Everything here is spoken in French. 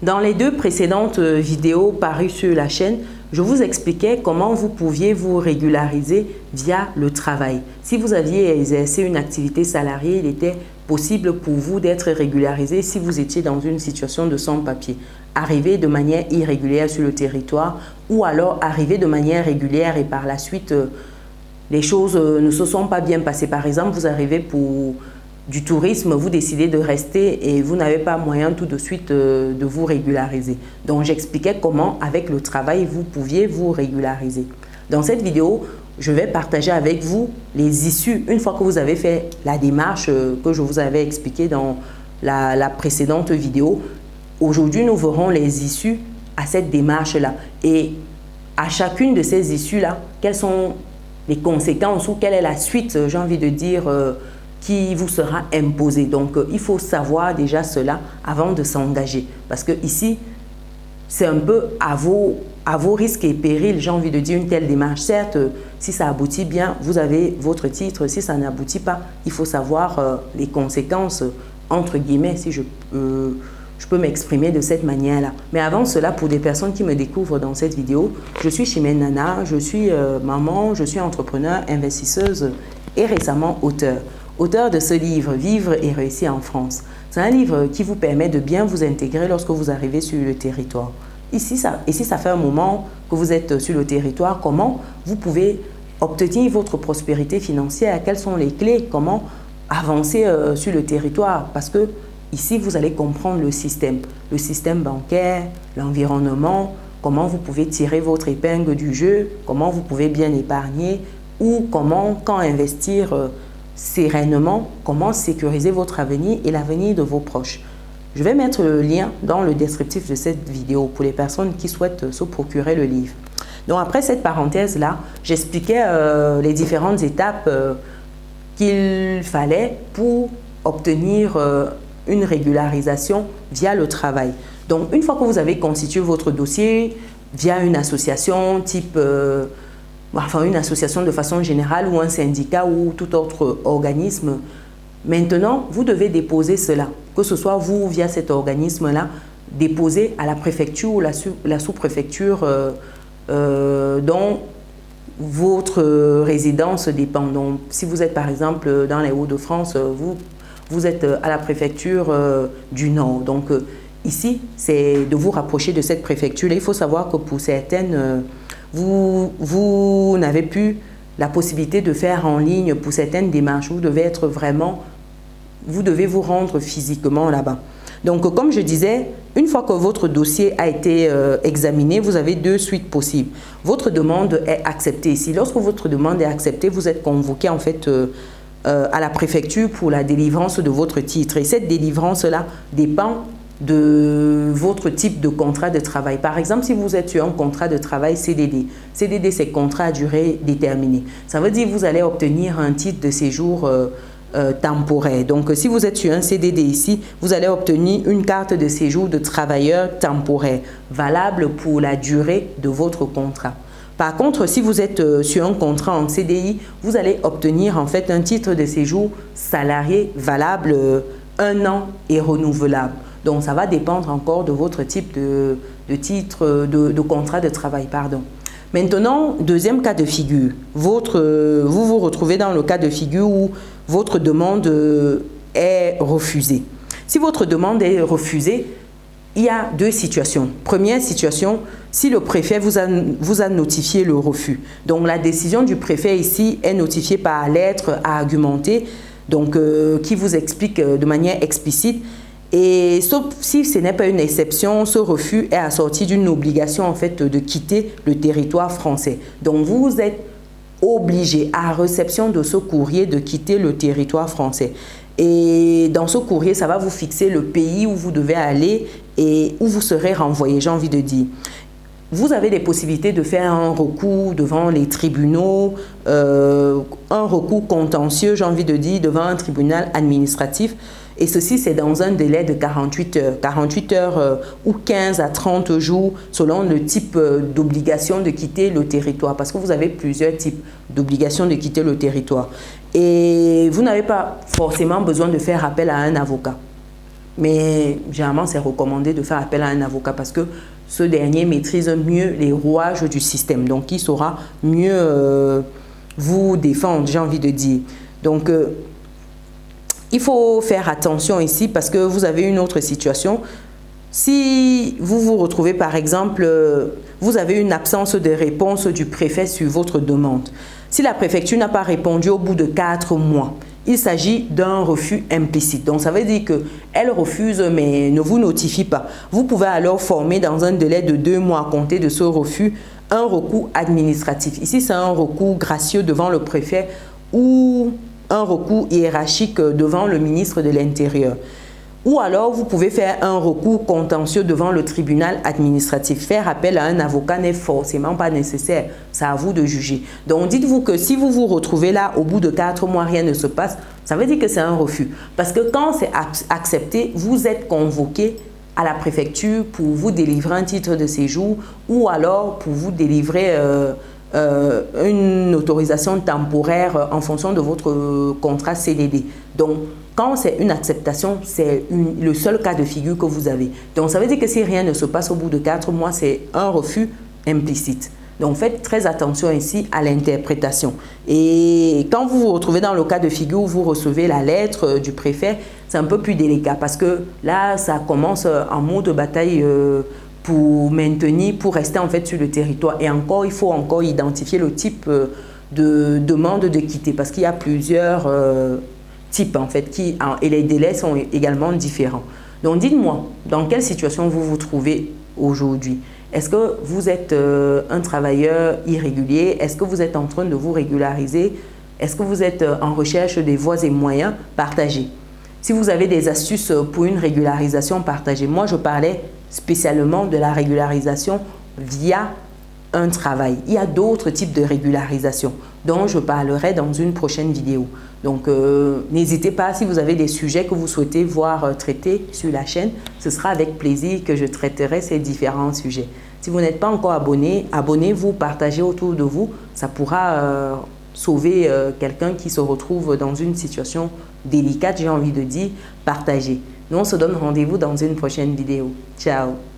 Dans les deux précédentes vidéos parues sur la chaîne, je vous expliquais comment vous pouviez vous régulariser via le travail. Si vous aviez exercé une activité salariée, il était possible pour vous d'être régularisé si vous étiez dans une situation de sans-papier. Arriver de manière irrégulière sur le territoire ou alors arriver de manière régulière et par la suite, les choses ne se sont pas bien passées. Par exemple, vous arrivez pour du tourisme, vous décidez de rester et vous n'avez pas moyen tout de suite de vous régulariser. Donc, j'expliquais comment, avec le travail, vous pouviez vous régulariser. Dans cette vidéo, je vais partager avec vous les issues, une fois que vous avez fait la démarche que je vous avais expliquée dans la précédente vidéo. Aujourd'hui, nous verrons les issues à cette démarche-là. Et à chacune de ces issues-là, quelles sont les conséquences ou quelle est la suite, j'ai envie de dire, qui vous sera imposée. Donc, il faut savoir déjà cela avant de s'engager. Parce que ici, c'est un peu à vos risques et périls, j'ai envie de dire, une telle démarche. Certes, si ça aboutit bien, vous avez votre titre. Si ça n'aboutit pas, il faut savoir les conséquences, entre guillemets, si je peux m'exprimer de cette manière-là. Mais avant cela, pour des personnes qui me découvrent dans cette vidéo, je suis Chimène Nana, je suis maman, je suis entrepreneur, investisseuse et récemment auteur. Auteur de ce livre, Vivre et réussir en France. C'est un livre qui vous permet de bien vous intégrer lorsque vous arrivez sur le territoire. Ici, ça fait un moment que vous êtes sur le territoire, comment vous pouvez obtenir votre prospérité financière? Quelles sont les clés? Comment avancer sur le territoire? Parce que ici, vous allez comprendre le système bancaire, l'environnement, comment vous pouvez tirer votre épingle du jeu, comment vous pouvez bien épargner ou comment, quand investir sereinement, comment sécuriser votre avenir et l'avenir de vos proches. Je vais mettre le lien dans le descriptif de cette vidéo pour les personnes qui souhaitent se procurer le livre. Donc après cette parenthèse-là, j'expliquais les différentes étapes qu'il fallait pour obtenir une régularisation via le travail. Donc une fois que vous avez constitué votre dossier via une association type enfin une association de façon générale ou un syndicat ou tout autre organisme. Maintenant, vous devez déposer cela, que ce soit vous via cet organisme-là, déposer à la préfecture ou la sous-préfecture dont votre résidence dépend. Donc, si vous êtes par exemple dans les Hauts-de-France, vous êtes à la préfecture du Nord. Donc, ici, c'est de vous rapprocher de cette préfecture. Il faut savoir que pour certaines vous n'avez plus la possibilité de faire en ligne pour certaines démarches. Vous devez vous rendre physiquement là-bas. Donc, comme je disais, une fois que votre dossier a été examiné, vous avez deux suites possibles. Votre demande est acceptée ici. Lorsque votre demande est acceptée, vous êtes convoqué en fait à la préfecture pour la délivrance de votre titre. Et cette délivrance-là dépend de votre type de contrat de travail. Par exemple, si vous êtes sur un contrat de travail CDD, CDD c'est contrat à durée déterminée. Ça veut dire que vous allez obtenir un titre de séjour temporaire. Donc, si vous êtes sur un CDD ici, vous allez obtenir une carte de séjour de travailleur temporaire, valable pour la durée de votre contrat. Par contre, si vous êtes sur un contrat en CDI, vous allez obtenir en fait un titre de séjour salarié valable 1 an et renouvelable. Donc, ça va dépendre encore de votre type de titre, de contrat de travail. Pardon. Maintenant, deuxième cas de figure. Vous vous retrouvez dans le cas de figure où votre demande est refusée. Si votre demande est refusée, il y a deux situations. Première situation, si le préfet vous a notifié le refus. Donc, la décision du préfet ici est notifiée par lettre à argumenter, donc qui vous explique de manière explicite. Et sauf si ce n'est pas une exception, ce refus est assorti d'une obligation en fait de quitter le territoire français. Donc vous êtes obligé à réception de ce courrier de quitter le territoire français. Et dans ce courrier, ça va vous fixer le pays où vous devez aller et où vous serez renvoyé, j'ai envie de dire. Vous avez des possibilités de faire un recours devant les tribunaux, un recours contentieux, j'ai envie de dire, devant un tribunal administratif. Et ceci, c'est dans un délai de 48 heures. 48 heures ou 15 à 30 jours selon le type d'obligation de quitter le territoire. Parce que vous avez plusieurs types d'obligations de quitter le territoire. Et vous n'avez pas forcément besoin de faire appel à un avocat. Mais généralement, c'est recommandé de faire appel à un avocat parce que ce dernier maîtrise mieux les rouages du système. Donc, il saura mieux vous défendre, j'ai envie de dire. Donc, il faut faire attention ici parce que vous avez une autre situation. Si vous vous retrouvez, par exemple, vous avez une absence de réponse du préfet sur votre demande. Si la préfecture n'a pas répondu au bout de 4 mois, il s'agit d'un refus implicite. Donc, ça veut dire qu'elle refuse mais ne vous notifie pas. Vous pouvez alors former dans un délai de 2 mois à compter de ce refus un recours administratif. Ici, c'est un recours gracieux devant le préfet ou un recours hiérarchique devant le ministre de l'Intérieur. Ou alors, vous pouvez faire un recours contentieux devant le tribunal administratif. Faire appel à un avocat n'est forcément pas nécessaire. C'est à vous de juger. Donc, dites-vous que si vous vous retrouvez là, au bout de 4 mois, rien ne se passe, ça veut dire que c'est un refus. Parce que quand c'est accepté, vous êtes convoqué à la préfecture pour vous délivrer un titre de séjour ou alors pour vous délivrer une autorisation temporaire en fonction de votre contrat CDD. Donc, quand c'est une acceptation, c'est le seul cas de figure que vous avez. Donc, ça veut dire que si rien ne se passe au bout de 4 mois, c'est un refus implicite. Donc, faites très attention ici à l'interprétation. Et quand vous vous retrouvez dans le cas de figure où vous recevez la lettre du préfet, c'est un peu plus délicat parce que là, ça commence en mode bataille pour maintenir, pour rester en fait sur le territoire. Et encore, il faut encore identifier le type de demande de quitter parce qu'il y a plusieurs types en fait et les délais sont également différents. Donc dites-moi, dans quelle situation vous vous trouvez aujourd'hui? Est-ce que vous êtes un travailleur irrégulier? Est-ce que vous êtes en train de vous régulariser? Est-ce que vous êtes en recherche des voies et moyens? Partagez. Si vous avez des astuces pour une régularisation, partagez. Moi, je parlais spécialement de la régularisation via un travail. Il y a d'autres types de régularisation dont je parlerai dans une prochaine vidéo. Donc, n'hésitez pas, si vous avez des sujets que vous souhaitez voir traités sur la chaîne, ce sera avec plaisir que je traiterai ces différents sujets. Si vous n'êtes pas encore abonné, abonnez-vous, partagez autour de vous. Ça pourra sauver quelqu'un qui se retrouve dans une situation délicate, j'ai envie de dire, partagez. Nous, on se donne rendez-vous dans une prochaine vidéo. Ciao!